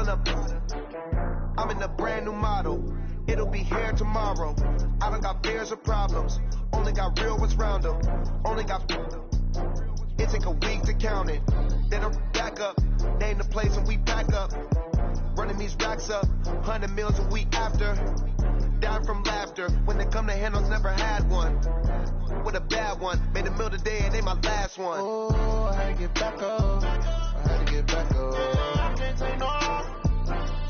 pulling up. I'm in a brand new model. It'll be here tomorrow. I don't got fears or problems. Only got real ones round them. Only got. It take a week to count it. Then I'm back up. Name the place and we pack up. Running these racks up. 100 meals a week after. Down from laughter. When they come to handles, never had one. With a bad one. Made a meal today and ain't my last one. Oh, I had to get back up. I had to get back up. I can't say no.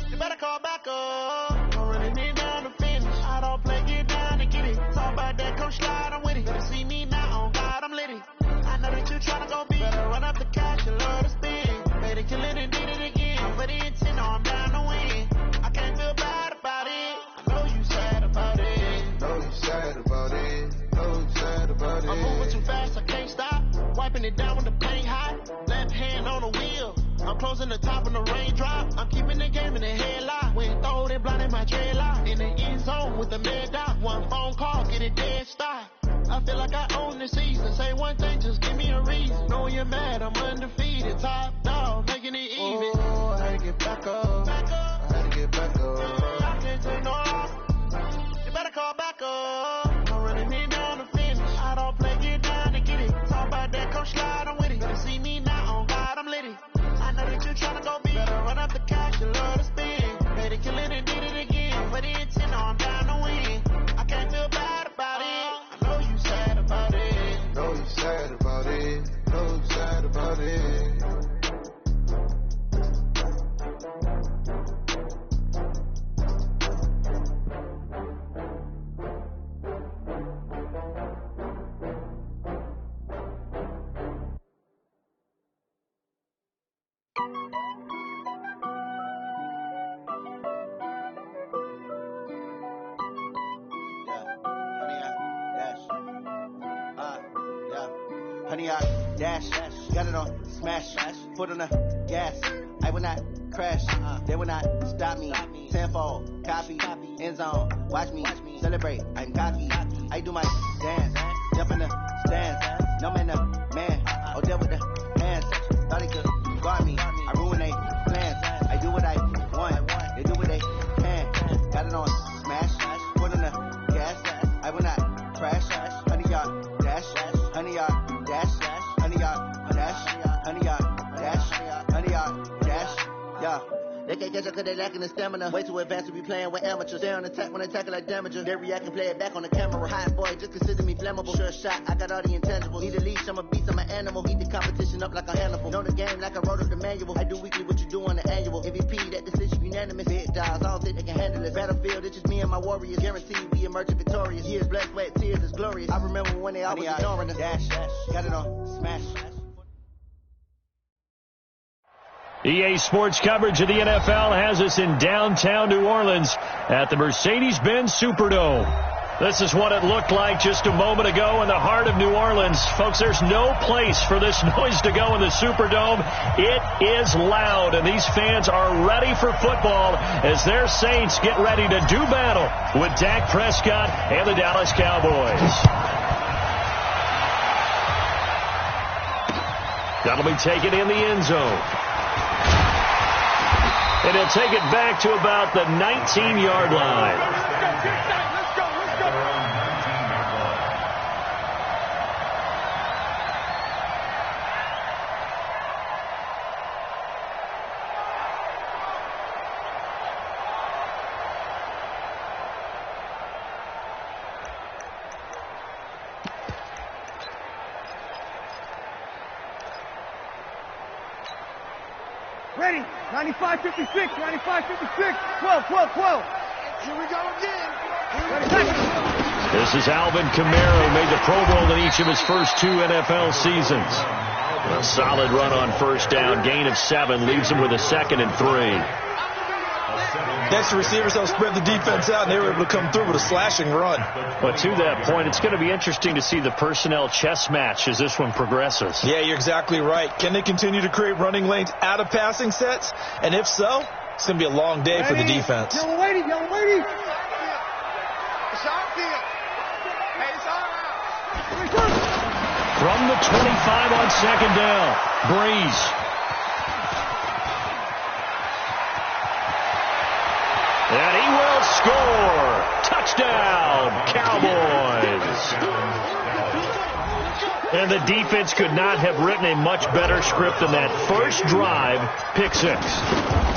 You better call back up. Don't really need down to finish. I don't play, get down to get it. Talk about that, come slide, I'm with it. Better see me now, on God, I'm litty. I know that you tryna go big. Better run up the cash, you love to spin. Made it, kill it, and did it again. I'm for the intent, no, I'm down to win. I can't feel bad about it. I know you sad about it. Know you sad about it. Know you sad about it. I'm moving too fast, I can't stop. Wiping it down with the paint hot. Left hand on the wheel. I'm closing the top when the raindrop. I'm keeping the game in the headlock. When throw it blind in my dreadlock. In the end zone with the mad dot. One phone call, get it dead stop. I feel like I own the season. Say one thing, just give me a reason. Know you're mad, I'm undefeated. Top dog, making it even. Oh, I had to get back up. I had to get back up. I can't say no. You better call back up. Don't really need down to finish. I don't play, get down to get it. Talk about that, come slide, I'm with it. Better see me now, on God, I'm litty. I know that you tryna go big. Better run up the cash, you love to spin. Made it, kill it, and did it again. But the intent, no, I'm down to win. I can't feel bad about it. I know you sad about it. Know you sad about it. Know you sad about it. Honey, I dash, got it on smash, foot on the gas. I will not crash, they will not stop me. Tenfold, copy, end zone, watch me celebrate. I'm cocky, I do my dance, jump in the stands. No man, the man, oh, there with the hands. Thought he could guard me, I ruin they plans. I do what I want, they do what they can. Got it on smash, foot on the gas. I will not crash, honey, y'all dash, honey, y'all dash, honey, y'all dash, honey, y'all dash, honey, y'all dash, yeah. They can't catch up cause they lacking the stamina. Way too advanced to be playing with amateurs. Stay on attack when they tackle like damager. They react and play it back on the camera. Hot boy, just consider me flammable. Sure shot, I got all the intangibles. Need a leash, I'm a beast, I'm an animal. Eat the competition up like a animal. Know the game like I wrote up the manual. I do weekly what you do on the annual. MVP, that decision unanimous. Big dogs, I don't think they can handle it. Battlefield, it's just me and my warriors. Guaranteed we emerge victorious. Years, blood, sweat, tears, is glorious. I remember when they always ignoring us. Dash, got it on smash. EA Sports coverage of the NFL has us in downtown New Orleans at the Mercedes-Benz Superdome. This is what it looked like just a moment ago in the heart of New Orleans. Folks, there's no place for this noise to go in the Superdome. It is loud, and these fans are ready for football as their Saints get ready to do battle with Dak Prescott and the Dallas Cowboys. That'll be taken in the end zone. And he'll take it back to about the 19-yard line. Let's go. Ready, 95, 56, 95, 56, 12. Here we go again. This is Alvin Kamara, made the Pro Bowl in each of his first 2 NFL seasons. A solid run on first down, gain of 7, leaves him with a 2nd and 3. Extra receivers helped spread the defense out, and they were able to come through with a slashing run. But to that point, it's going to be interesting to see the personnel chess match as this one progresses. Yeah, you're exactly right. Can they continue to create running lanes out of passing sets? And if so, it's going to be a long day for the defense. Yellow lady. It's our field. Hey, it's all right. From the 25 on 2nd down, Breeze. score. Touchdown, Cowboys. And the defense could not have written a much better script than that first drive, pick six.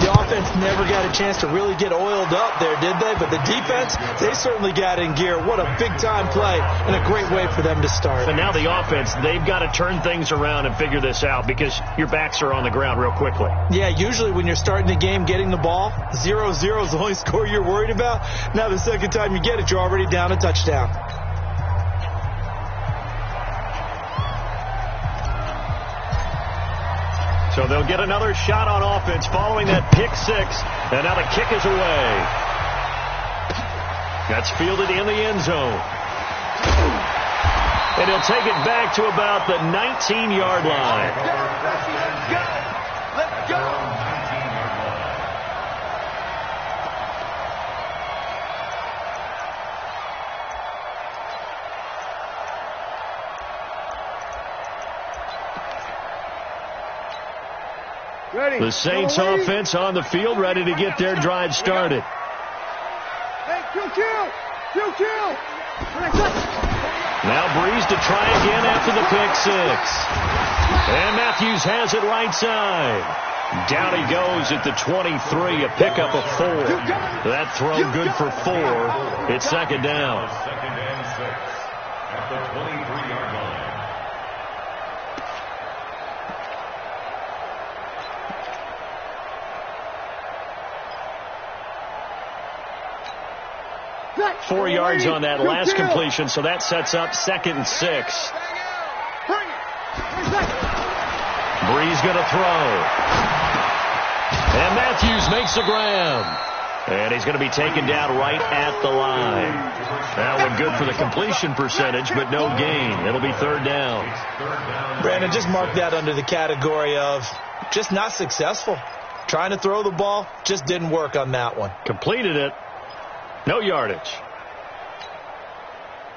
The offense never got a chance to really get oiled up there, did they? But the defense, they certainly got in gear. What a big-time play and a great way for them to start. And now the offense, they've got to turn things around and figure this out because your backs are on the ground real quickly. Yeah, usually when you're starting the game getting the ball, 0-0 is the only score you're worried about. Now the second time you get it, you're already down a touchdown. So they'll get another shot on offense following that pick six. And now the kick is away. That's fielded in the end zone. And he'll take it back to about the 19-yard line. Let's go. Ready. The Saints offense on the field, ready to get their drive started. Hey, kill. Now Breeze to try again after the pick six. And Matthews has it right side. Down he goes at the 23, a pickup of 4. That throw good for 4. It's second down. Second and 6 at the 23-yard line. Set. 4 yards on that last completion, so that sets up second and 6. Breeze going to throw. And Matthews makes the grab. And he's going to be taken down right at the line. That one good for the completion percentage, but no gain. It'll be third down. Brandon, just mark that under the category of just not successful. Trying to throw the ball, just didn't work on that one. Completed it. No yardage.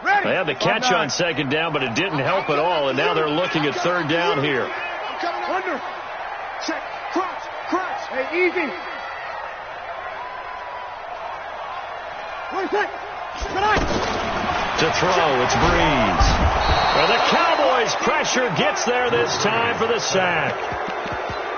Ready. They had the catch on second down, but it didn't help at all, and now they're looking at third down here. Under. Check. Crotch. Hey, easy. What is that? To throw, it's Breeze. Well, the Cowboys' pressure gets there this time for the sack.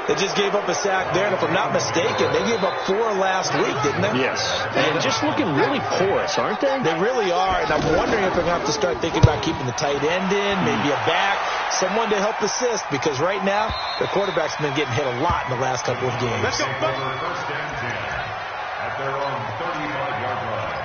They just gave up a sack there, and if I'm not mistaken, they gave up 4 last week, didn't they? Yes. And just looking really porous, aren't they? They really are, and I'm wondering if they're going to have to start thinking about keeping the tight end in, maybe a back, someone to help assist, because right now, their quarterback's been getting hit a lot in the last couple of games. Let's go. First and 10 at their own 35-yard line.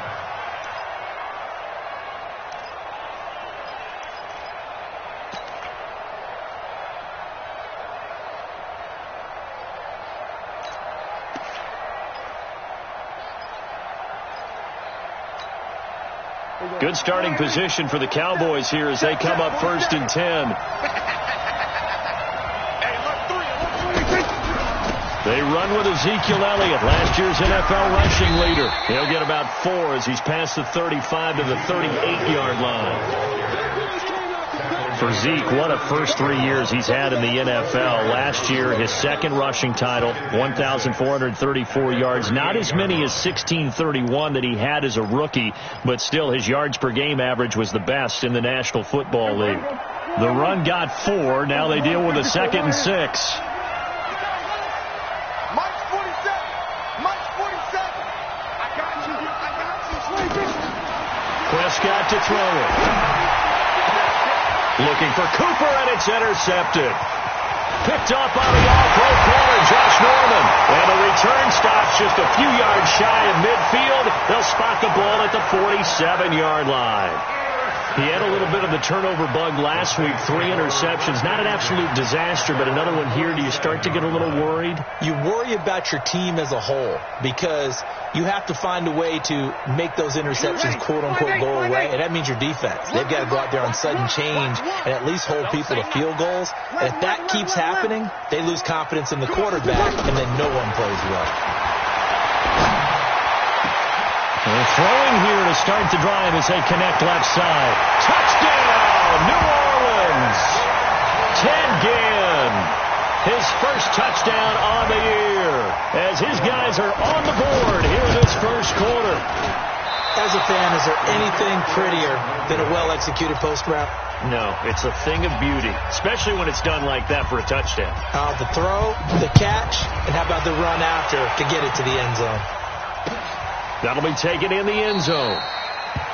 Good starting position for the Cowboys here as they come up first and 10. They run with Ezekiel Elliott, last year's NFL rushing leader. He'll get about 4 as he's past the 35 to the 38-yard line. For Zeke, what a first 3 years he's had in the NFL. Last year, his second rushing title, 1,434 yards. Not as many as 1,631 that he had as a rookie, but still his yards per game average was the best in the National Football League. The run got 4. Now they deal with a second and 6. Mike 47. I got you. Prescott to throw it. Looking for Cooper, and it's intercepted. Picked up on the all-pro corner, Josh Norman. And the return stops just a few yards shy of midfield. They'll spot the ball at the 47-yard line. He had a little bit of the turnover bug last week, 3 interceptions. Not an absolute disaster, but another one here. Do you start to get a little worried? You worry about your team as a whole because you have to find a way to make those interceptions quote-unquote go away, and that means your defense. They've got to go out there on sudden change and at least hold people to field goals. And if that keeps happening, they lose confidence in the quarterback, and then no one plays well. They're throwing here to start the drive as they connect left side. Touchdown, New Orleans! Ted Ginn, his first touchdown on the year as his guys are on the board here this first quarter. As a fan, is there anything prettier than a well-executed post route? No, it's a thing of beauty, especially when it's done like that for a touchdown. The throw, the catch, and how about the run after to get it to the end zone? That'll be taken in the end zone.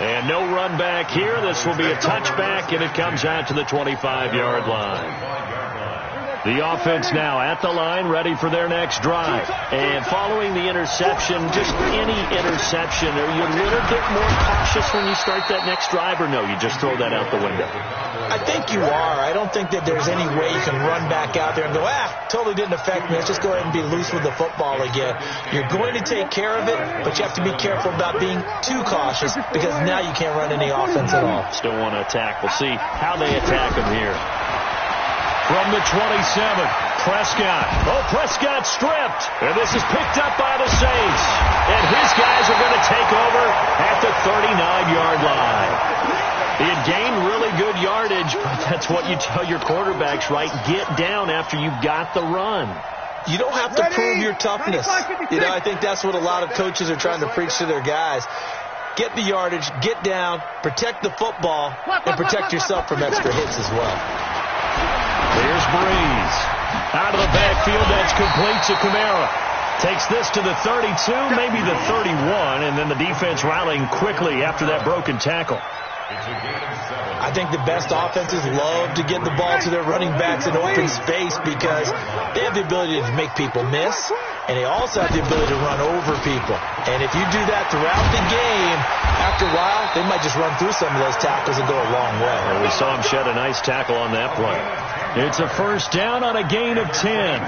And no run back here. This will be a touchback, and it comes out to the 25-yard line. The offense now at the line, ready for their next drive. And following the interception, just any interception, are you a little bit more cautious when you start that next drive, or no, you just throw that out the window? I think you are. I don't think that there's any way you can run back out there and go, totally didn't affect me. Let's just go ahead and be loose with the football again. You're going to take care of it, but you have to be careful about being too cautious because now you can't run any offense at all. Still want to attack. We'll see how they attack him here. From the 27, Prescott. Prescott stripped. And this is picked up by the Saints. And his guys are going to take over at the 39-yard line. He had gained really good yardage, but that's what you tell your quarterbacks, right? Get down after you've got the run. You don't have to prove your toughness. I think that's what a lot of coaches are trying to preach to their guys. Get the yardage, get down, protect the football, and protect yourself from extra hits as well. Here's Breeze. Out of the backfield, that's complete to Kamara. Takes this to the 32, maybe the 31, and then the defense rallying quickly after that broken tackle. I think the best offenses love to get the ball to their running backs in open space because they have the ability to make people miss, and they also have the ability to run over people. And if you do that throughout the game, after a while, they might just run through some of those tackles and go a long way. And we saw him shed a nice tackle on that play. It's a first down on a gain of 10.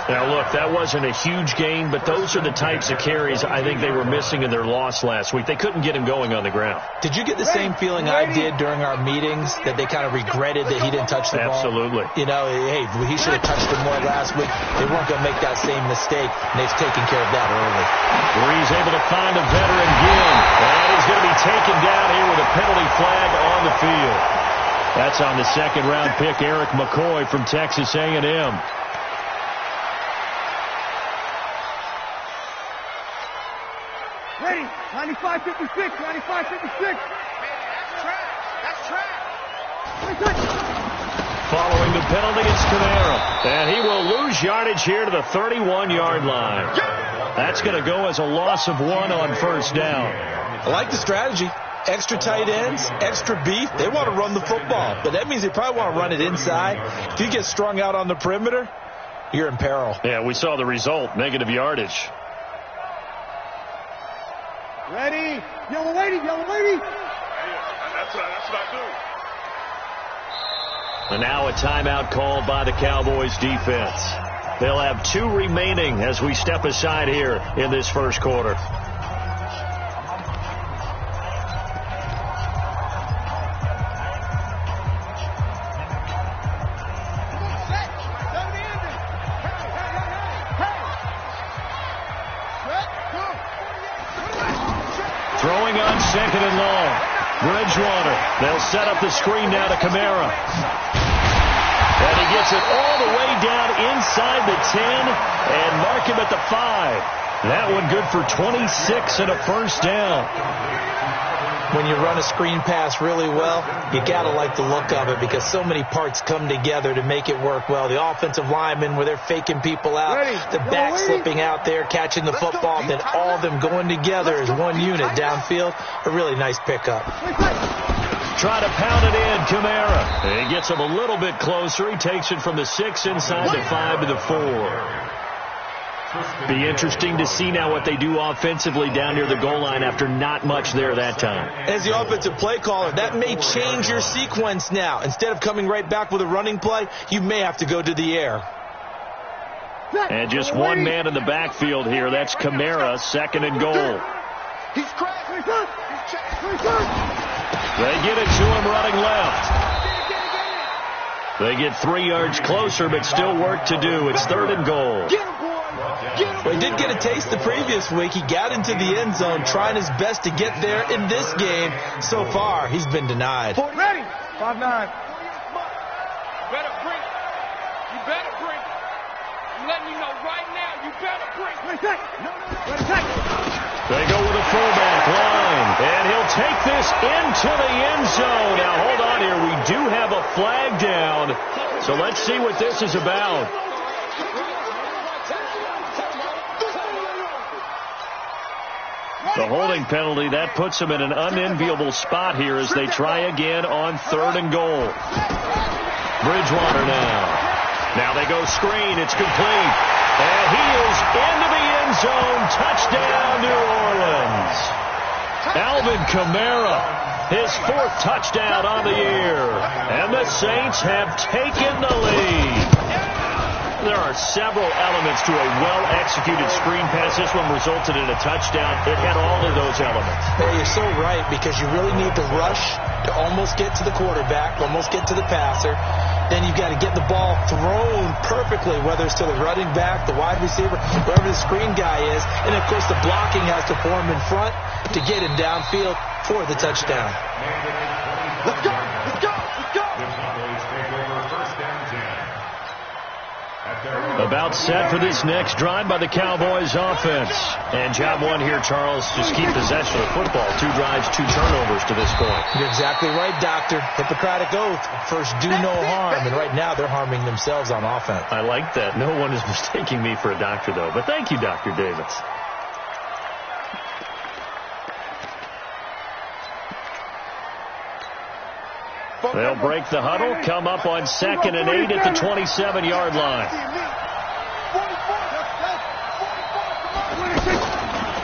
Now, look, that wasn't a huge gain, but those are the types of carries I think they were missing in their loss last week. They couldn't get him going on the ground. Did you get the same feeling I did during our meetings, that they kind of regretted that he didn't touch the ball? Absolutely. Hey, he should have touched it more last week. They weren't going to make that same mistake, and they've taken care of that early. Breeze able to find a veteran Ginn, and he's going to be taken down here with a penalty flag on the field. That's on the second-round pick, Eric McCoy from Texas A&M. Ready, 95-56, 95-56. That's track. Following the penalty, it's Kamara. And he will lose yardage here to the 31-yard line. That's going to go as a loss of 1 on first down. I like the strategy. Extra tight ends, extra beef. They want to run the football, but that means they probably want to run it inside. If you get strung out on the perimeter, you're in peril. Yeah, we saw the result, negative yardage. Ready, yellow lady, yellow lady. That's what I do. And now a timeout called by the Cowboys defense. They'll have 2 remaining as we step aside here in this first quarter. Throwing on second and long. Bridgewater. They'll set up the screen now to Kamara. And he gets it all the way down inside the 10 and mark him at the 5. That one good for 26 and a first down. When you run a screen pass really well, you got to like the look of it because so many parts come together to make it work well. The offensive linemen where they're faking people out, the back slipping out there, catching the football, then all of them going together as one unit downfield. A really nice pickup. Try to pound it in, Kamara. He gets him a little bit closer. He takes it from the 6 inside the 5 to the 4. Be interesting to see now what they do offensively down near the goal line after not much there that time. As the offensive play caller, that may change your sequence now. Instead of coming right back with a running play, you may have to go to the air. And just one man in the backfield here. That's Kamara, second and goal. He's cracked. They get it to him running left. They get 3 yards closer, but still work to do. It's third and goal. Well, he did get a taste the previous week. He got into the end zone trying his best to get there in this game. So far, he's been denied. Ready, 5-9. You better bring. I'm letting you know right now, you better bring. They go with a fullback line. this into the end zone. Now, hold on here. We do have a flag down. So let's see what this is about. The holding penalty, that puts them in an unenviable spot here as they try again on 3rd and goal. Bridgewater now. Now they go screen. It's complete. And he is into the end zone. Touchdown, New Orleans. Alvin Kamara, his 4th touchdown on the year. And the Saints have taken the lead. There are several elements to a well-executed screen pass. This one resulted in a touchdown. It had all of those elements. Hey, you're so right, because you really need to rush to almost get to the quarterback, almost get to the passer. Then you've got to get the ball thrown perfectly, whether it's to the running back, the wide receiver, wherever the screen guy is. And, of course, the blocking has to form in front to get him downfield for the touchdown. Let's go! Let's go! Let's go! About set for this next drive by the Cowboys offense. And job one here, Charles, just keep possession of the football. 2 drives, 2 turnovers to this point. You're exactly right, Doctor. Hippocratic oath. First, do no harm. And right now, they're harming themselves on offense. I like that. No one is mistaking me for a doctor, though. But thank you, Dr. Davis. They'll break the huddle, come up on 2nd and 8 at the 27-yard line.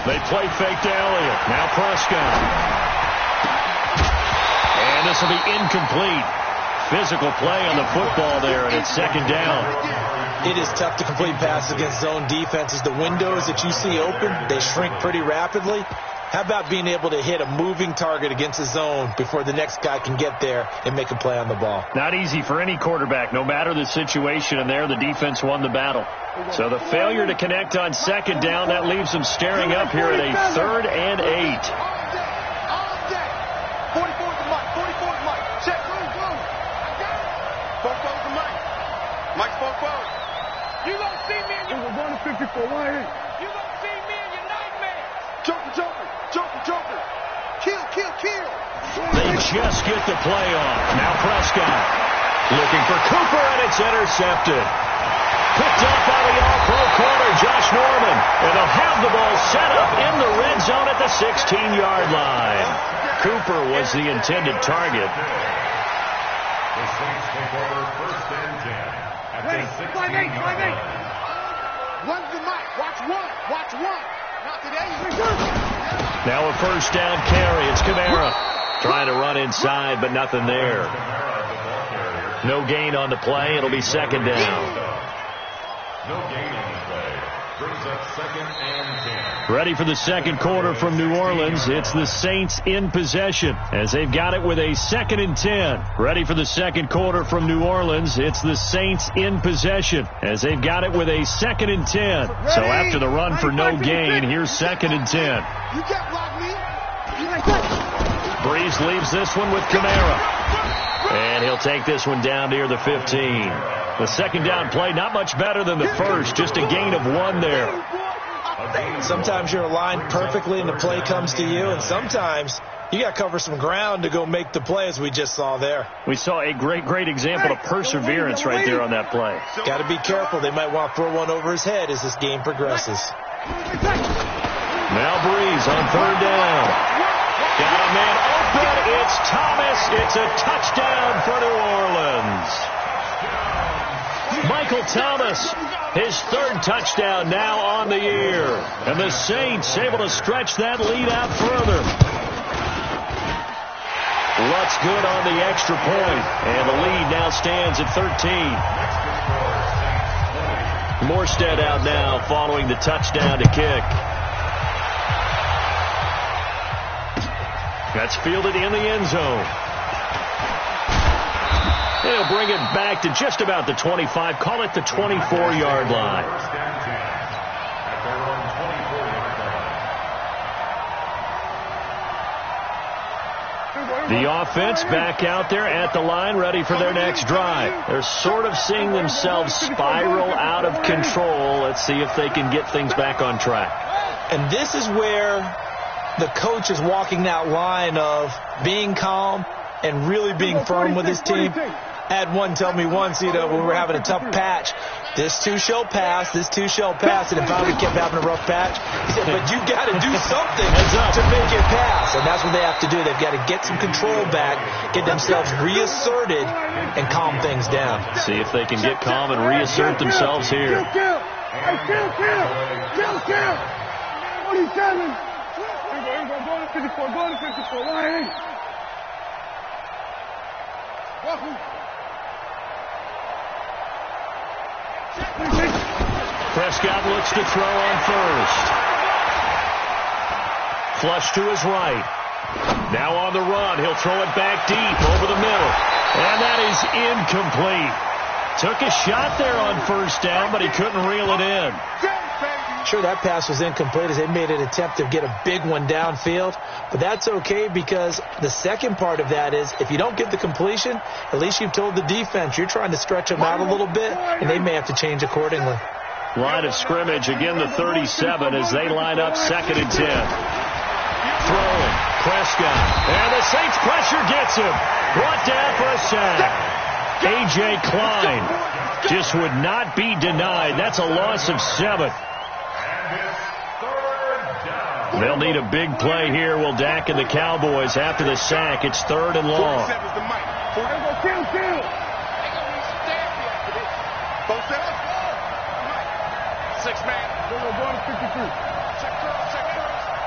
They play fake to Elliott. Now Prescott. And this will be incomplete. Physical play on the football there, and it's 2nd down. It is tough to complete passes against zone defenses. The windows that you see open, they shrink pretty rapidly. How about being able to hit a moving target against the zone before the next guy can get there and make a play on the ball? Not easy for any quarterback, no matter the situation, and there the defense won the battle. So the failure to connect on 2nd down, that leaves them staring up here at a 3rd and 8. 44 to Mike. 44 to Mike. Check. Four to Mike. Mike's 4-4. You don't see me in your... We're going to 54. You don't see me in your nightmare. Joker. Kill. They just get the play off. Now Prescott looking for Cooper, and it's intercepted. Picked up by the all-pro corner, Josh Norman. And they'll have the ball set up in the red zone at the 16-yard line. Cooper was the intended target. The Saints take over 1st and 10 at the 16-yard line. Run to Mike. Watch one. Not today. Now a 1st down carry. It's Kamara trying to run inside, but nothing there. No gain on the play. It'll be 2nd down. No gain on the play. Brings up 2nd and 10. Ready for the 2nd quarter from New Orleans. It's the Saints in possession as they've got it with a 2nd and 10. Ready for the 2nd quarter from New Orleans. It's the Saints in possession as they've got it with a 2nd and 10. So after the run for no gain, here's 2nd and 10. You can't block me. You like that. Breeze leaves this one with Kamara. And he'll take this one down near the 15. The 2nd down play, not much better than the first, just a gain of 1 there. Sometimes you're aligned perfectly and the play comes to you, and sometimes you got to cover some ground to go make the play, as we just saw there. We saw a great example of perseverance right there on that play. Got to be careful. They might want to throw one over his head as this game progresses. Now Breeze on 3rd down. Got a man open. It's Thomas. It's a touchdown for New Orleans. Michael Thomas, his 3rd touchdown now on the year. And the Saints able to stretch that lead out further. What's good on the extra point. And the lead now stands at 13. Morstead out now following the touchdown to kick. That's fielded in the end zone. They'll bring it back to just about the 25. Call it the 24-yard line. The offense back out there at the line, ready for their next drive. They're sort of seeing themselves spiral out of control. Let's see if they can get things back on track. And this is where the coach is walking that line of being calm and really being firm with his team. I had one tell me once, when we were having a tough patch, this too shall pass, and it finally kept having a rough patch. He said, but you got to do something to make it pass, and that's what they have to do. They've got to get some control back, get themselves reasserted, and calm things down. See if they can get calm and reassert themselves here. Kill! 47! Here we go, go to 54, right? Welcome. Prescott looks to throw on first. Flush to his right. Now on the run. He'll throw it back deep over the middle. And that is incomplete. Took a shot there on first down, but he couldn't reel it in. Sure, that pass was incomplete as they made an attempt to get a big one downfield. But that's okay because the second part of that is if you don't get the completion, at least you've told the defense you're trying to stretch them out a little bit, and they may have to change accordingly. Line of scrimmage, again the 37 as they line up 2nd and 10. Throwing, Prescott. And the Saints pressure gets him. Brought down for a sack. A.J. Klein just would not be denied. That's a loss of 7. They'll need a big play here. Will Dak and the Cowboys after the sack. It's 3rd and long. Kill! 6-man. Go to 53.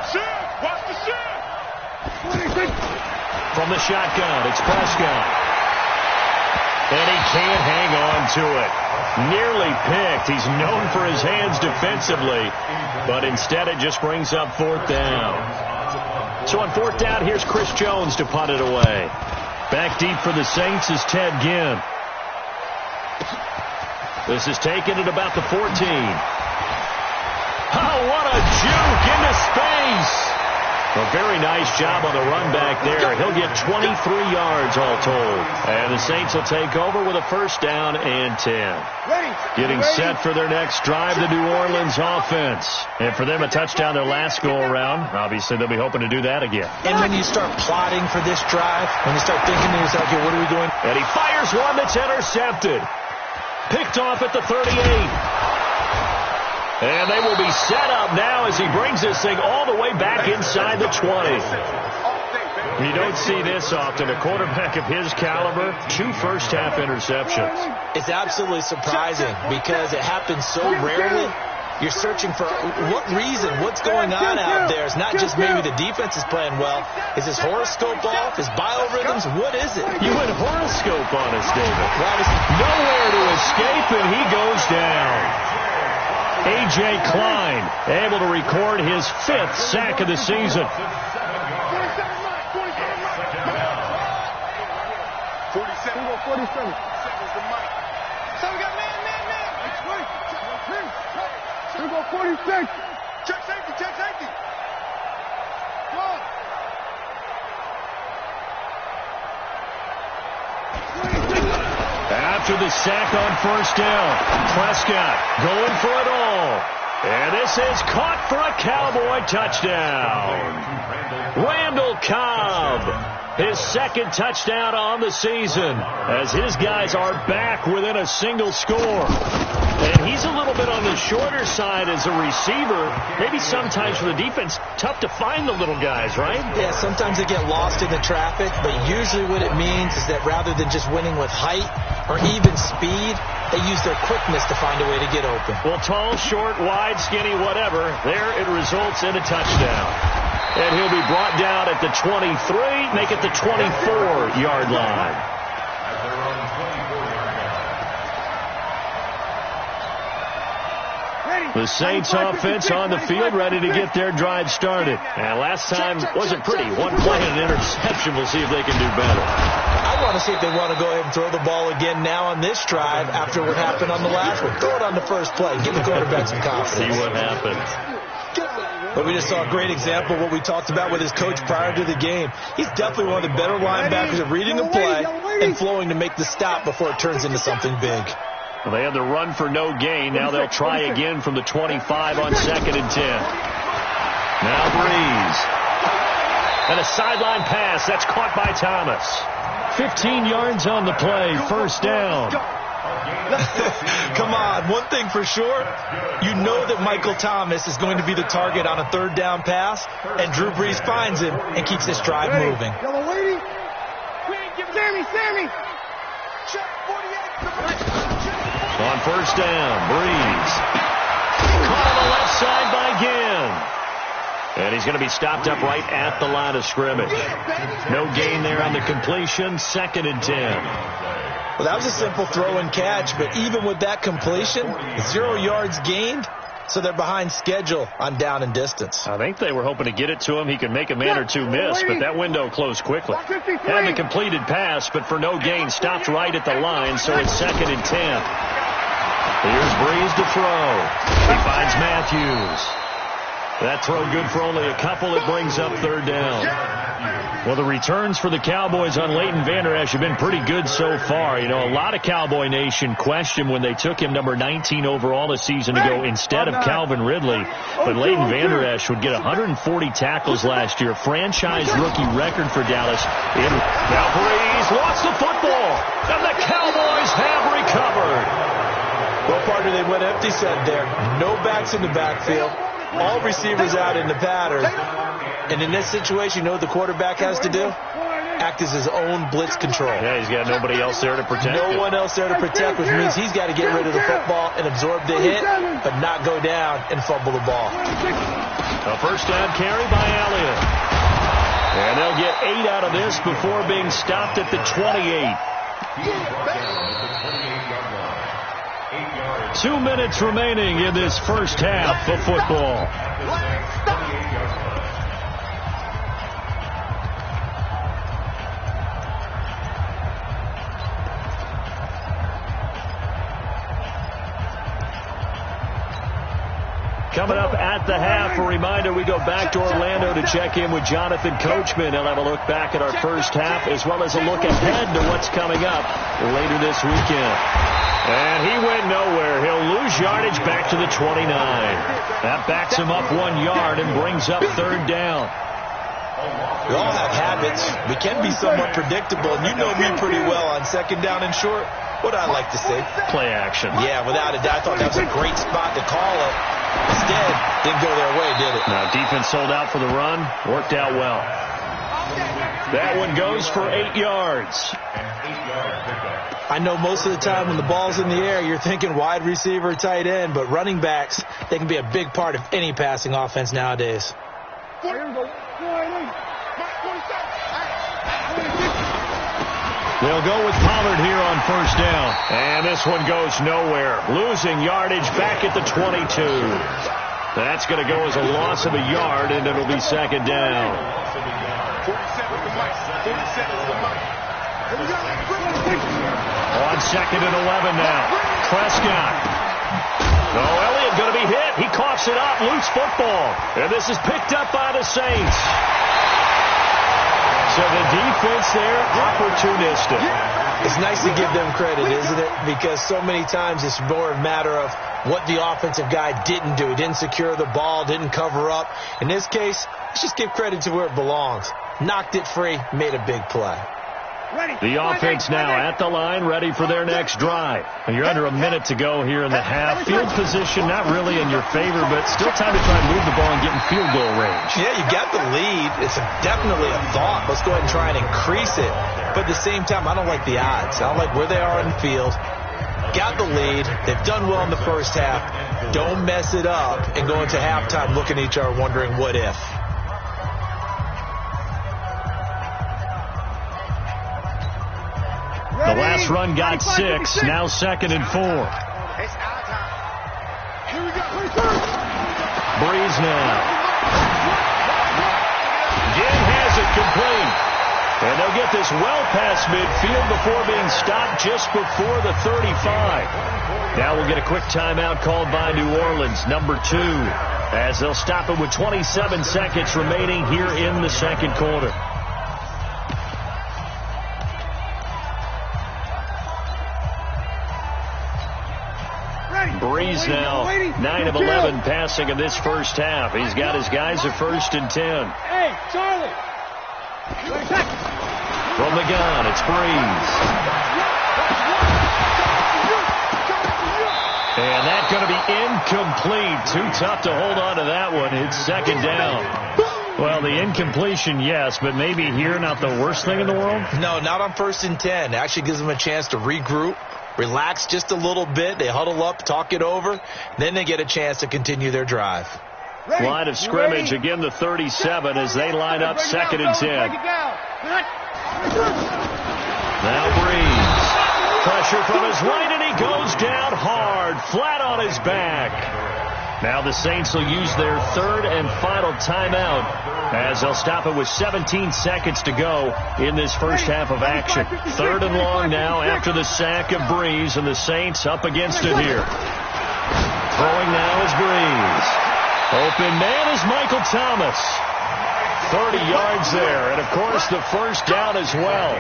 Shit! Watch the shit! 26. From the shotgun, it's Prescott. And he can't hang on to it. Nearly picked. He's known for his hands defensively, but instead it just brings up 4th down. So on 4th down, here's Chris Jones to punt it away. Back deep for the Saints is Ted Ginn. This is taken at about the 14. Oh, what a juke into space. A very nice job on the run back there. He'll get 23 yards all told. And the Saints will take over with a 1st down and 10. Getting set for their next drive, the New Orleans offense. And for them, a touchdown their last go-around. Obviously, they'll be hoping to do that again. And when you start plotting for this drive, when you start thinking to yourself, okay, what are we doing? And he fires one that's intercepted. Picked off at the 38. And they will be set up now as he brings this thing all the way back inside the 20. You don't see this often. A quarterback of his caliber, 2 first-half interceptions. It's absolutely surprising because it happens so rarely. You're searching for what reason, what's going on out there. It's not just maybe the defense is playing well. Is his horoscope off? His biorhythms? What is it? You went horoscope on us, David. Nowhere to escape, and he goes down. A.J. Klein able to record his 5th sack of the season. 47. So we got man. Here we go, 46. Check safety. Go on. 26. After the sack on 1st down, Prescott going for it all. And this is caught for a Cowboy touchdown. Randall Cobb, his 2nd touchdown on the season, as his guys are back within a single score. And he's a little bit on the shorter side as a receiver. Maybe sometimes for the defense, tough to find the little guys, right? Yeah, sometimes they get lost in the traffic, but usually what it means is that rather than just winning with height or even speed, they use their quickness to find a way to get open. Well, tall, short, wide, skinny, whatever, there it results in a touchdown. And he'll be brought down at the 23, make it the 24-yard line. The Saints offense on the field, ready to get their drive started. And last time wasn't pretty. 1 play and an interception. We'll see if they can do better. I want to see if they want to go ahead and throw the ball again now on this drive after what happened on the last one. Throw it on the first play. Give the quarterback some confidence. See what happens. But we just saw a great example of what we talked about with his coach prior to the game. He's definitely one of the better linebackers at reading a play and flowing to make the stop before it turns into something big. Well, they had the run for no gain. Now they'll try again from the 25 on 2nd and 10. Now Breeze And a sideline pass. That's caught by Thomas. 15 yards on the play. First down. Come on, one thing for sure, you know that Michael Thomas is going to be the target on a third down pass, and Drew Brees finds him and keeps this drive moving. Sammy! On first down, Brees. Caught on the left side by Ginn. And he's going to be stopped up right at the line of scrimmage. No gain there on the completion. 2nd and 10. Well, that was a simple throw and catch, but even with that completion, 0 yards gained, so they're behind schedule on down and distance. I think they were hoping to get it to him. He could make a man or two miss, but that window closed quickly. Had the completed pass, but for no gain, stopped right at the line, so it's 2nd and 10. Here's Brees to throw. He finds Matthews. That throw good for only a couple. It brings up 3rd down. Well, the returns for the Cowboys on Leighton Vander Esch have been pretty good so far. You know, a lot of Cowboy Nation questioned when they took him number 19 overall a season ago instead of Calvin Ridley. But Leighton Vander Esch would get 140 tackles last year. Franchise rookie record for Dallas. Now Brees lost the football, and the Cowboys have recovered. Well, partner, they went empty set there. No backs in the backfield. All receivers out in the pattern. And in this situation, you know what the quarterback has to do? Act as his own blitz control. Yeah, he's got nobody else there to protect No one else there to protect, which means he's got to get rid of the football and absorb the hit, but not go down and fumble the ball. A first down carry by Elliott. And they'll get 8 out of this before being stopped at the 28. 2 minutes remaining in this first half of football. Coming up at the half, a reminder, we go back to Orlando to check in with Jonathan Coachman. He'll have a look back at our first half as well as a look ahead to what's coming up later this weekend. And he went nowhere. He'll lose yardage back to the 29. That backs him up 1 yard and brings up 3rd down. We all have habits. We can be somewhat predictable, and you know me pretty well on 2nd down and short. What I like to say? Play action. Yeah, without a doubt. I thought that was a great spot to call it. Instead, didn't go their way, did it? Now, defense sold out for the run. Worked out well. That one goes for 8 yards. I know most of the time when the ball's in the air, you're thinking wide receiver, tight end, but running backs, they can be a big part of any passing offense nowadays. They'll go with Pollard here on first down. And this one goes nowhere. Losing yardage back at the 22. That's going to go as a loss of a yard, and it'll be 2nd down. On 2nd and 11 now. Prescott. Oh, Elliott going to be hit. He coughs it up. Loose football. And this is picked up by the Saints. So the defense there, opportunistic. It's nice to give them credit, isn't it? Because so many times it's more a matter of what the offensive guy didn't do. He didn't secure the ball, didn't cover up. In this case, let's just give credit to where it belongs. Knocked it free, made a big play. The offense now at the line, ready for their next drive. And you're under a minute to go here in the half. Field position not really in your favor, but still time to try and move the ball and get in field goal range. Yeah, you got the lead. It's definitely a thought. Let's go ahead and try and increase it. But at the same time, I don't like the odds. I don't like where they are in the field. Got the lead. They've done well in the first half. Don't mess it up and go into halftime looking at each other wondering what if. The last run got 6. Now 2nd and 4. Brees now. Ginn has it complete. And they'll get this well past midfield before being stopped just before the 35. Now we'll get a quick timeout called by New Orleans, number 2, as they'll stop it with 27 seconds remaining here in the second quarter. Brees now 9 of 11 passing in this first half. He's got his guys at 1st and 10. Hey, Charlie, From the gun, it's Breeze. And that's going to be incomplete. Too tough to hold on to that one. It's second down. Well, the incompletion, yes, but maybe here not the worst thing in the world? No, not on 1st and 10. It actually gives them a chance to regroup, relax just a little bit. They huddle up, talk it over. Then they get a chance to continue their drive. Line of scrimmage, again the 37 as they line up 2nd and 10. Now Breeze. Pressure from his right, and he goes down hard, flat on his back. Now the Saints will use their 3rd and final timeout as they'll stop it with 17 seconds to go in this first half of action. 3rd and long now after the sack of Breeze, and the Saints up against it here. Throwing now is Breeze. Open man is Michael Thomas. 30 yards there, and of course the first down as well.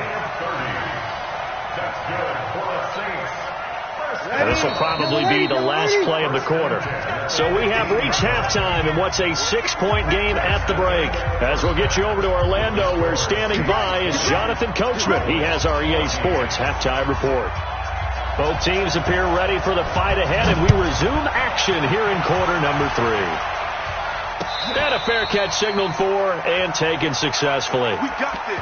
And this will probably be the last play of the quarter. So we have reached halftime in what's a 6-point game at the break. As we'll get you over to Orlando, where standing by is Jonathan Coachman. He has our EA Sports halftime report. Both teams appear ready for the fight ahead, and we resume action here in quarter number 3. And a fair catch signaled for and taken successfully. We got this.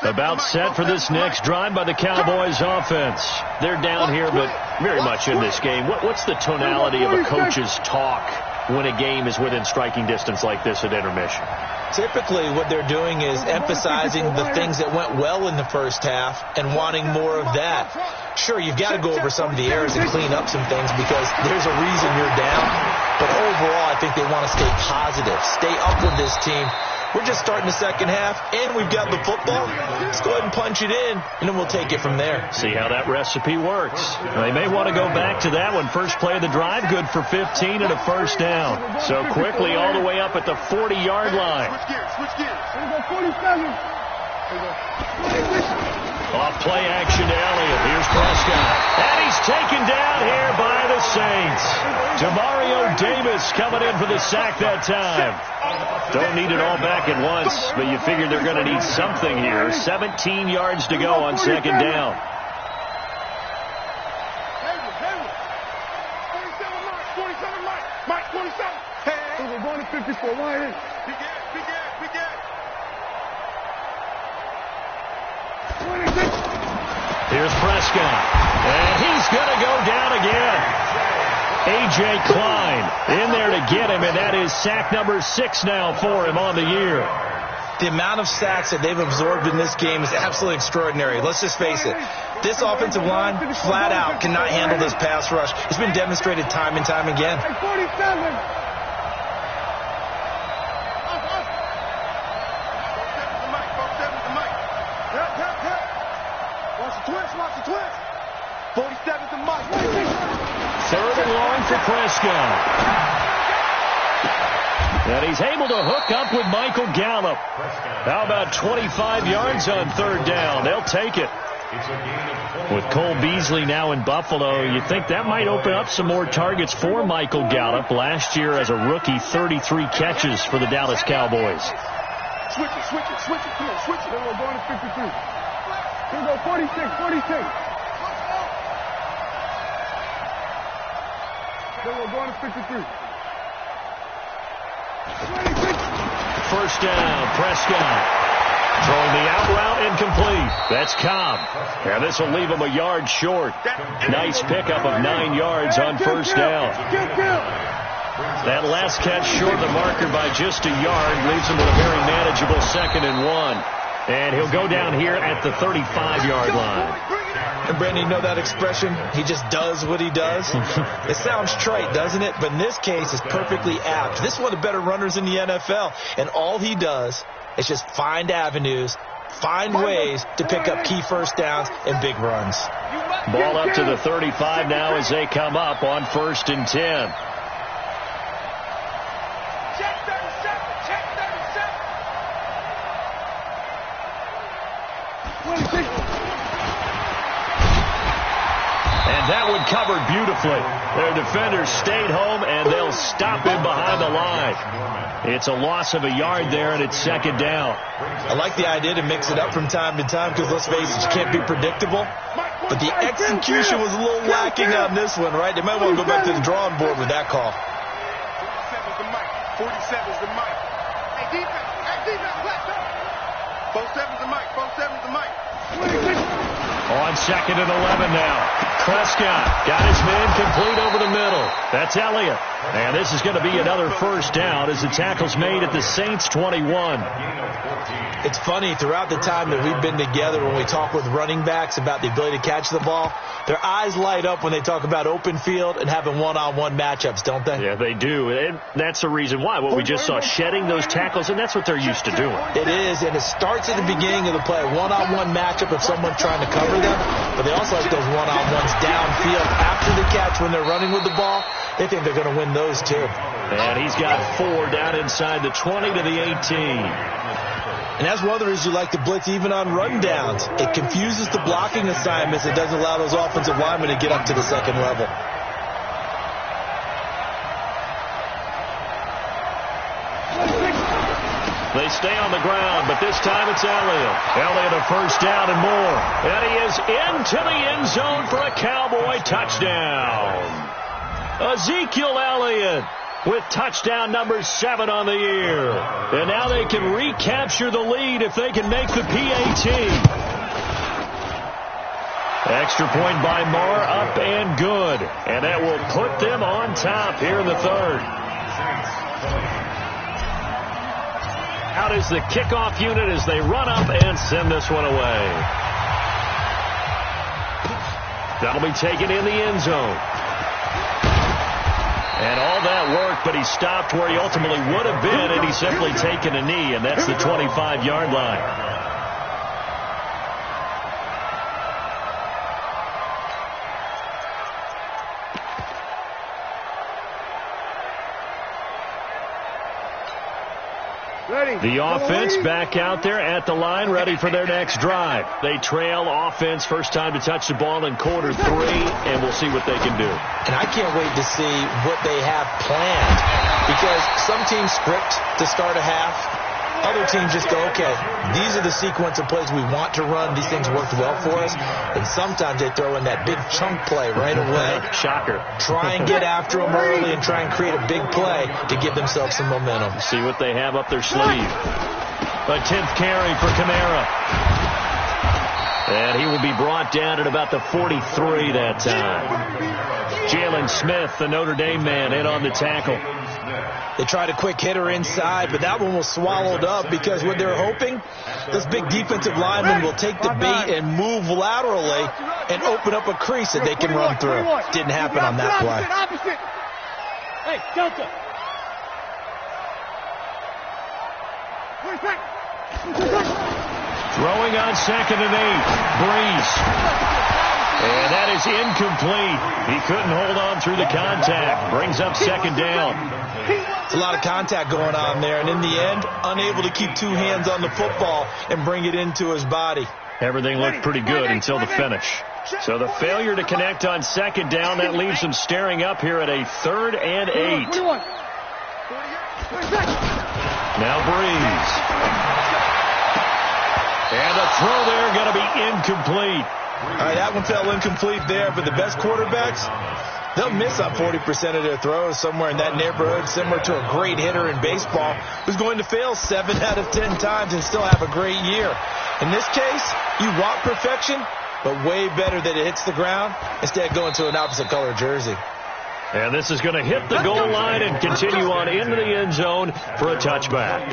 About set for this next drive by the Cowboys offense. They're down here, but very much in this game. What's the tonality of a coach's talk when a game is within striking distance like this at intermission? Typically, what they're doing is emphasizing the things that went well in the first half and wanting more of that. Sure, you've got to go over some of the errors and clean up some things because there's a reason you're down. But overall, I think they want to stay positive, stay up with this team. We're just starting the second half, and we've got the football. Let's go ahead and punch it in, and then we'll take it from there. See how that recipe works. They may want to go back to that one. First play of the drive, good for 15 and a first down. So quickly all the way up at the 40-yard line. Switch gears. Off play action to Elliott. Here's Prescott. And he's taken down here by the Saints. Demario Davis coming in for the sack that time. Don't need it all back at once, but you figure they're going to need something here. 17 yards to go on second down. 27, Mike, 27. Hey. We're going to 54. Why? Big Ed. Here's Prescott. And he's going to go down again. A.J. Klein in there to get him, and that is sack number 6 now for him on the year. The amount of sacks that they've absorbed in this game is absolutely extraordinary. Let's just face it. This offensive line, flat out, cannot handle this pass rush. It's been demonstrated time and time again. 47. Watch the twist. 47 to Mike. 3rd and long for Prescott. And he's able to hook up with Michael Gallup. How about 25 yards on 3rd down? They'll take it. With Cole Beasley now in Buffalo, you think that might open up some more targets for Michael Gallup. Last year as a rookie, 33 catches for the Dallas Cowboys. Switch it. Come on, switch it. Then we're going to 53. Here we go, 46. Then we're going to 53. 26. First down, Prescott. Throwing the out route incomplete. That's Cobb. And this will leave him a yard short. Nice pickup of 9 yards on first down. That last catch short of the marker by just a yard leaves him with a very manageable 2nd and 1. And he'll go down here at the 35-yard line. And Brandon, you know that expression? He just does what he does. It sounds trite, doesn't it? But in this case, it's perfectly apt. This is one of the better runners in the NFL. And all he does is just find avenues, find ways to pick up key first downs and big runs. Ball up to the 35 now as they come up on 1st and 10. And that one covered beautifully. Their defenders stayed home, and they'll stop him behind the line. It's a loss of a yard there, and it's second down. I like the idea to mix it up from time to time because, let's face it, you can't be predictable. But the execution was a little lacking on this one, right? They might want to go back to the drawing board with that call. 47's the mic. 47's the mic. Hey, defense. Hey, defense. Let's go. 47's the mic. 47's the mic. On second and 11 now. Prescott got his man complete over the middle. That's Elliott. And this is going to be another first down as the tackle's made at the Saints 21. It's funny, throughout the time that we've been together, when we talk with running backs about the ability to catch the ball, their eyes light up when they talk about open field and having one-on-one matchups, don't they? Yeah, they do. And that's the reason why. What we just saw, shedding those tackles, and that's what they're used to doing. It is, and it starts at the beginning of the play, a one-on-one matchup of someone trying to cover them, but they also like those one-on-ones downfield after the catch when they're running with the ball. They think they're going to win those, too. And he's got 4 down inside the 20 to the 18. And that's one of the reasons you like to blitz even on run downs. It confuses the blocking assignments. It doesn't allow those offensive linemen to get up to the second level. They stay on the ground, but this time it's Elliott. Elliott a first down and more. And he is into the end zone for a Cowboy touchdown. Ezekiel Elliott with touchdown number 7 on the year. And now they can recapture the lead if they can make the PAT. Extra point by Marr, up and good. And that will put them on top here in the third. Out is the kickoff unit as they run up and send this one away. That'll be taken in the end zone. And all that worked, but he stopped where he ultimately would have been, and he's simply taken a knee, and that's the 25-yard line. The offense back out there at the line, ready for their next drive. They trail offense, first time to touch the ball in quarter 3, and we'll see what they can do. And I can't wait to see what they have planned, because some teams script to start a half. Other teams just go, okay, these are the sequence of plays we want to run. These things worked well for us. And sometimes they throw in that big chunk play right away. Shocker. Try and get after them early and try and create a big play to give themselves some momentum. See what they have up their sleeve. A 10th carry for Kamara. And he will be brought down at about the 43 that time. Jalen Smith, the Notre Dame man, in on the tackle. They tried a quick hitter inside, but that one was swallowed up because what they're hoping, those big defensive linemen will take the bait and move laterally and open up a crease that they can run through. Didn't happen on that play. Hey, Delta. Throwing on second and 8. Breeze. And that is incomplete. He couldn't hold on through the contact. Brings up second down. It's a lot of contact going on there, and in the end, unable to keep 2 hands on the football and bring it into his body. Everything looked pretty good until the finish. So the failure to connect on second down, that leaves them staring up here at a 3rd and 8. Now Breeze. And a throw there going to be incomplete. All right, that one fell incomplete there, but the best quarterbacks, they'll miss on 40% of their throws, somewhere in that neighborhood, similar to a great hitter in baseball who's going to fail 7 out of 10 times and still have a great year. In this case, you want perfection, but way better that it hits the ground instead of going to an opposite color jersey. And this is going to hit the goal line and continue on into the end zone for a touchback.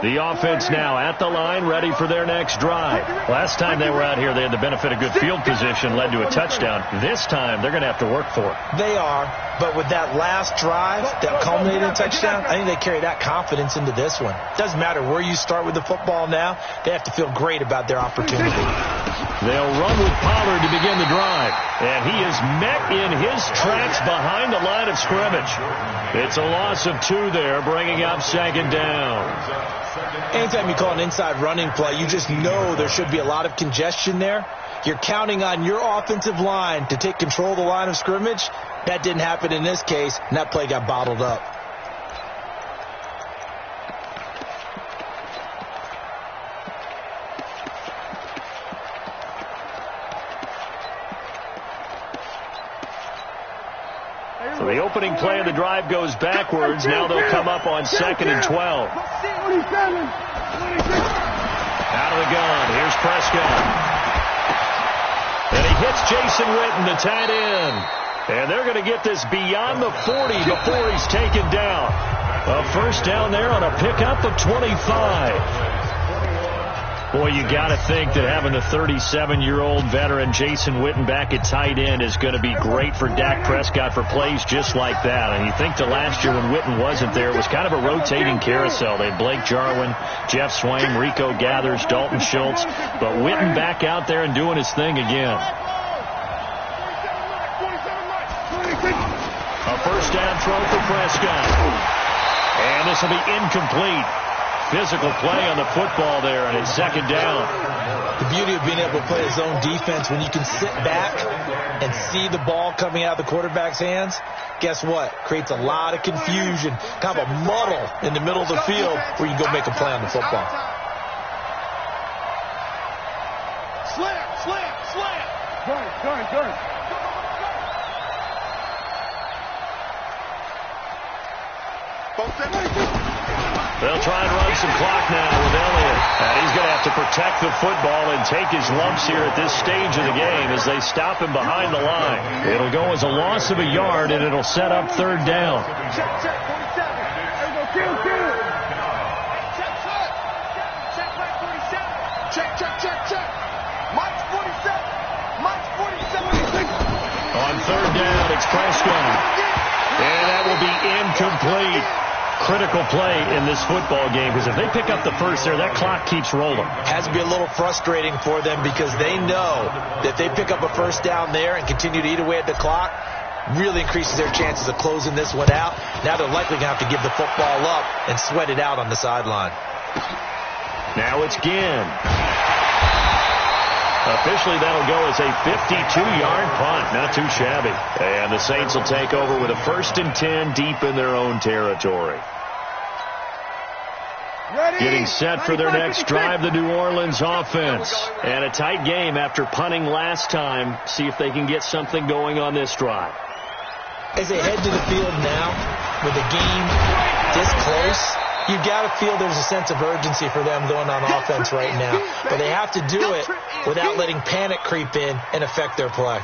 The offense now at the line, ready for their next drive. Last time they were out here, they had the benefit of good field position, led to a touchdown. This time, they're going to have to work for it. They are, but with that last drive that culminated in a touchdown, I think they carry that confidence into this one. Doesn't matter where you start with the football now, they have to feel great about their opportunity. They'll run with Pollard to begin the drive. And he is met in his tracks behind the line of scrimmage. It's a loss of 2 there, bringing up 2nd down. Anytime you call an inside running play, you just know there should be a lot of congestion there. You're counting on your offensive line to take control of the line of scrimmage. That didn't happen in this case, and that play got bottled up. So the opening play of the drive goes backwards. Now they'll come up on 2nd and 12. Out of the gun. Here's Prescott. And he hits Jason Witten, the tight end. And they're going to get this beyond the 40 before he's taken down. A first down there on a pickup of 25. Boy, you got to think that having a 37-year-old veteran Jason Witten back at tight end is going to be great for Dak Prescott for plays just like that. And you think the last year when Witten wasn't there, it was kind of a rotating carousel. They had Blake Jarwin, Jeff Swaim, Rico Gathers, Dalton Schultz. But Witten back out there and doing his thing again. A first down throw for Prescott. And this will be incomplete. Physical play on the football there, and it's 2nd down. The beauty of being able to play his own defense, when you can sit back and see the ball coming out of the quarterback's hands, guess what? Creates a lot of confusion, kind of a muddle in the middle of the field where you can go make a play on the football. Slam. Good. They'll try and run some clock now with Elliott. And he's going to have to protect the football and take his lumps here at this stage of the game as they stop him behind the line. It'll go as a loss of a yard, and it'll set up 3rd down. Check, 47. There you go, kill. Check, 47. Check. Mike's 47. On 3rd down, it's Prescott. And that will be incomplete. Critical play in this football game, because if they pick up the first there, that clock keeps rolling. Has to be a little frustrating for them because they know that if they pick up a first down there and continue to eat away at the clock, really increases their chances of closing this one out. Now they're likely going to have to give the football up and sweat it out on the sideline. Now it's Ginn. Officially, that'll go as a 52-yard punt. Not too shabby. And the Saints will take over with a 1st and 10 deep in their own territory. Getting set for their next drive, the New Orleans offense. And a tight game after punting last time. See if they can get something going on this drive. As they head to the field now, with the game this close, you got to feel there's a sense of urgency for them going on offense right now. But they have to do it without letting panic creep in and affect their play.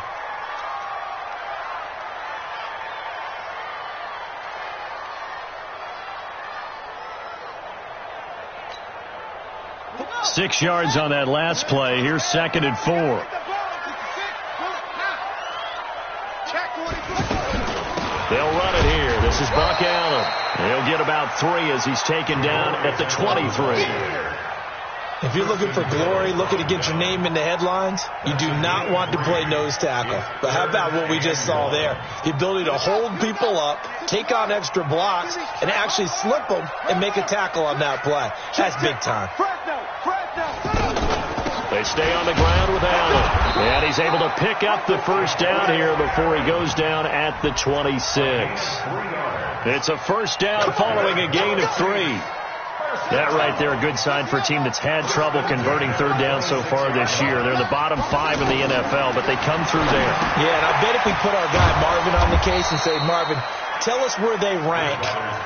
Six yards on that last play. Here's 2nd and 4. They'll run it here. This is Buck Allen. He'll get about 3 as he's taken down at the 23. If you're looking for glory, looking to get your name in the headlines, you do not want to play nose tackle. But how about what we just saw there? The ability to hold people up, take on extra blocks, and actually slip them and make a tackle on that play. That's big time. They stay on the ground with Allen. And he's able to pick up the first down here before he goes down at the 26. It's a first down following a gain of 3. That right there, a good sign for a team that's had trouble converting 3rd down so far this year. They're in the bottom 5 in the NFL, but they come through there. Yeah, and I bet if we put our guy Marvin on the case and say, Marvin, tell us where they rank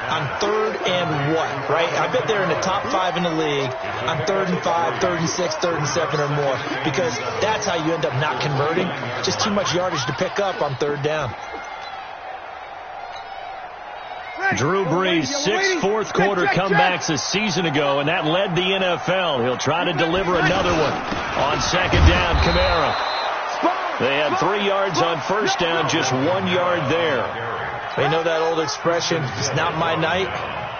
on 3rd and what, right? I bet they're in the top 5 in the league on 3rd and 5, 3rd and 6, 3rd and 7 or more, because that's how you end up not converting. Just too much yardage to pick up on 3rd down. Drew Brees, 6 fourth-quarter comebacks a season ago, and that led the NFL. He'll try to deliver another one on 2nd down. Kamara. They had 3 yards on first down, just 1 yard there. You know that old expression, it's not my night?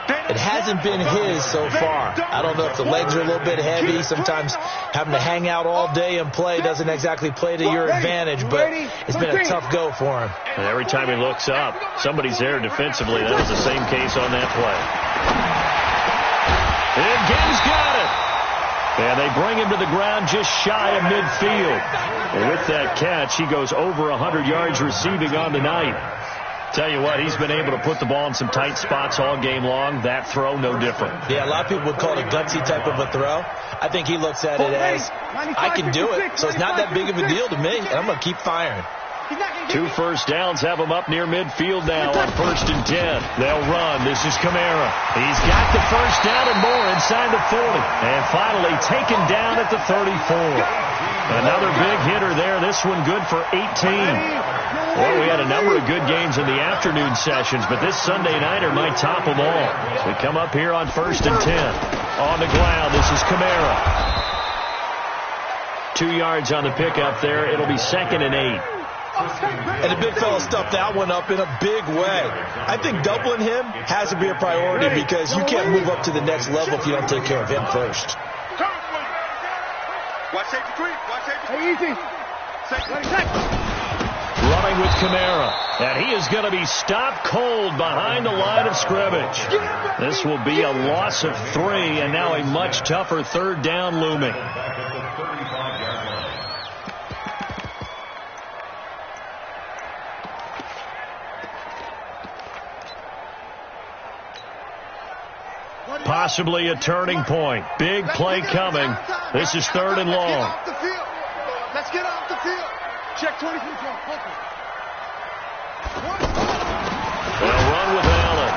It hasn't been his so far. I don't know if the legs are a little bit heavy. Sometimes having to hang out all day and play doesn't exactly play to your advantage, but it's been a tough go for him. And every time he looks up, somebody's there defensively. That was the same case on that play. And Gibbs got it. And they bring him to the ground just shy of midfield. And with that catch, he goes over 100 yards receiving on the night. Tell you what, he's been able to put the ball in some tight spots all game long. That throw, no different. Yeah, a lot of people would call it a gutsy type of a throw. I think he looks at it as, I can do it, so it's not that big of a deal to me, and I'm going to keep firing. 2 first downs have him up near midfield now on 1st and 10. They'll run. This is Kamara. He's got the first down and more inside the 40. And finally taken down at the 34. Another big hitter there. This one good for 18. Well, we had a number of good games in the afternoon sessions, but this Sunday nighter might top them all. We come up here on 1st and 10. On the ground, this is Kamara. 2 yards on the pickup there. It'll be 2nd and 8. And the big fella stuffed that one up in a big way. I think doubling him has to be a priority because you can't move up to the next level if you don't take care of him first. Watch safety creep. Watch safety creep. Running with Kamara. And he is going to be stopped cold behind the line of scrimmage. This will be a loss of 3, and now a much tougher 3rd down looming. Possibly a turning point. Big play coming. This is 3rd and long. Let's get off the field. Check 23. They'll run with Allen.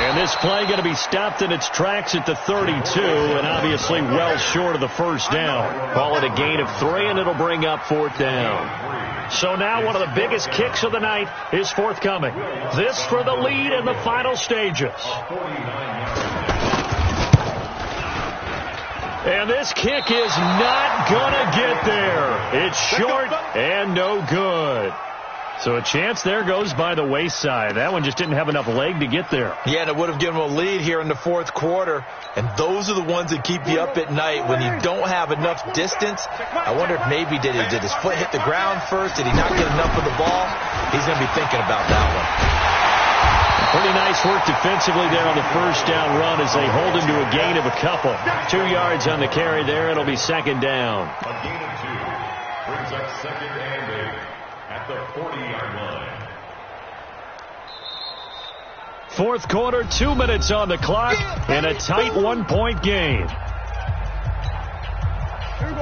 And this play going to be stopped in its tracks at the 32, and obviously well short of the first down. Call it a gain of 3, and it'll bring up 4th down. So now one of the biggest kicks of the night is forthcoming. This for the lead in the final stages. And this kick is not going to get there. It's short and no good. So a chance there goes by the wayside. That one just didn't have enough leg to get there. Yeah, and it would have given him a lead here in the 4th quarter. And those are the ones that keep you up at night when you don't have enough distance. I wonder if maybe did his foot hit the ground first? Did he not get enough of the ball? He's going to be thinking about that one. Pretty nice work defensively there on the first down run as they hold him to a gain of a couple. 2 yards on the carry there. It'll be 2nd down. A gain of 2 brings up 2nd and 8 at the 40-yard line. 4th quarter, 2 minutes on the clock in a tight 1-point game.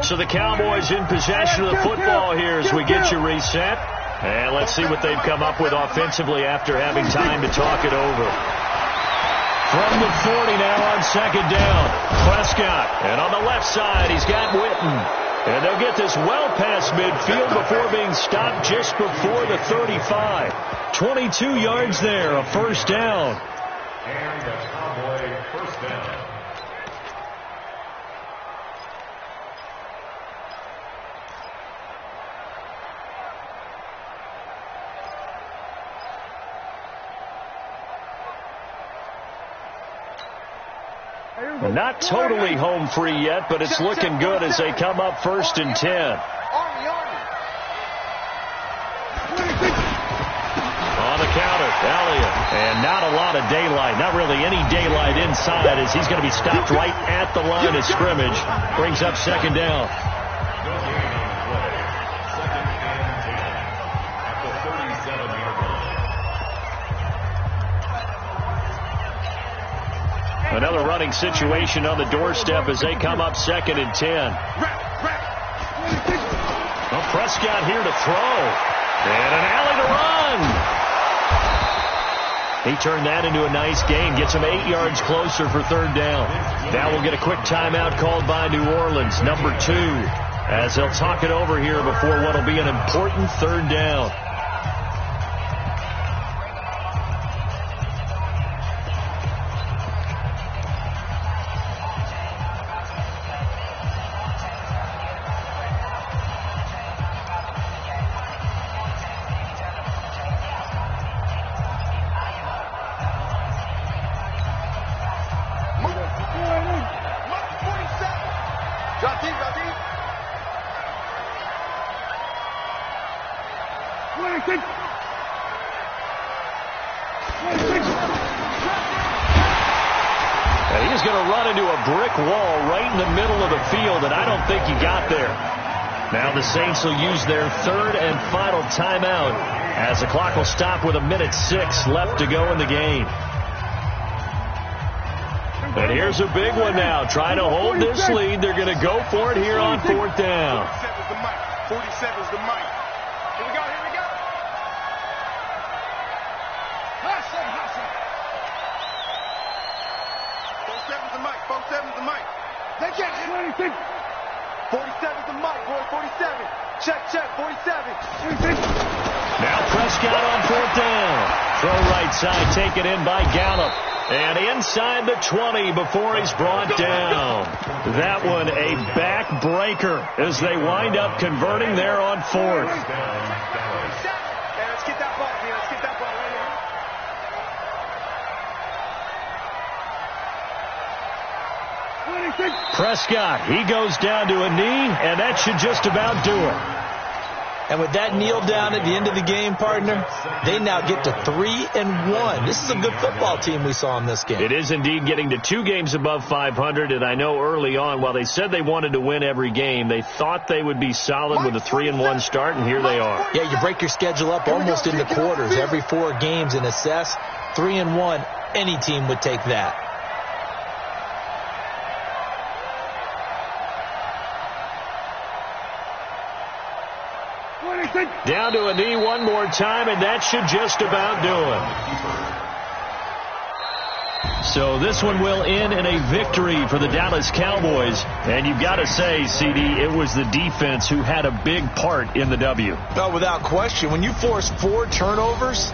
So the Cowboys in possession of the football here as we get you reset. And let's see what they've come up with offensively after having time to talk it over. From the 40 now on 2nd down. Prescott. And on the left side, he's got Witten. And they'll get this well past midfield before being stopped just before the 35. 22 yards there, a first down. And the Cowboy first down. Not totally home free yet, but it's looking good as they come up 1st and 10. On the counter, Elliott. And not a lot of daylight, not really any daylight inside as he's going to be stopped right at the line of scrimmage. Brings up 2nd down. Another running situation on the doorstep as they come up 2nd and 10. Well, Prescott here to throw. And an alley to run. He turned that into a nice gain. Gets him 8 yards closer for 3rd down. Now we'll get a quick timeout called by New Orleans, number 2, as they'll talk it over here before what will be an important 3rd down. And he's going to run into a brick wall right in the middle of the field, and I don't think he got there. Now the Saints will use their third and final timeout as the clock will stop with 1:06 left to go in the game. And here's a big one now. Trying to hold this lead. They're going to go for it here on 4th down. 47's the mic. 47's the mic. Here we go, here we go. Hustle, hustle. 47's the mic. 47's the mic. They get it. 47's the mic, boy. 47. Check, check. 47. Now Prescott on 4th down. Throw right side, taken in by Gallup. And inside the 20 before he's brought down. That one a backbreaker as they wind up converting there on 4th. Hey, let's get that ball here. Let's get that ball right here. Prescott, he goes down to a knee, and that should just about do it. And with that kneel down at the end of the game, partner, they now get to 3-1. This is a good football team we saw in this game. It is indeed getting to 2 games above 500, and I know early on, while they said they wanted to win every game, they thought they would be solid with a 3-1 start, and here they are. Yeah, you break your schedule up almost into quarters, every 4 games, and assess 3-1. Any team would take that. Down to a knee one more time, and that should just about do it. So this one will end in a victory for the Dallas Cowboys. And you've got to say, CD, it was the defense who had a big part in the W. No, without question. When you force 4 turnovers,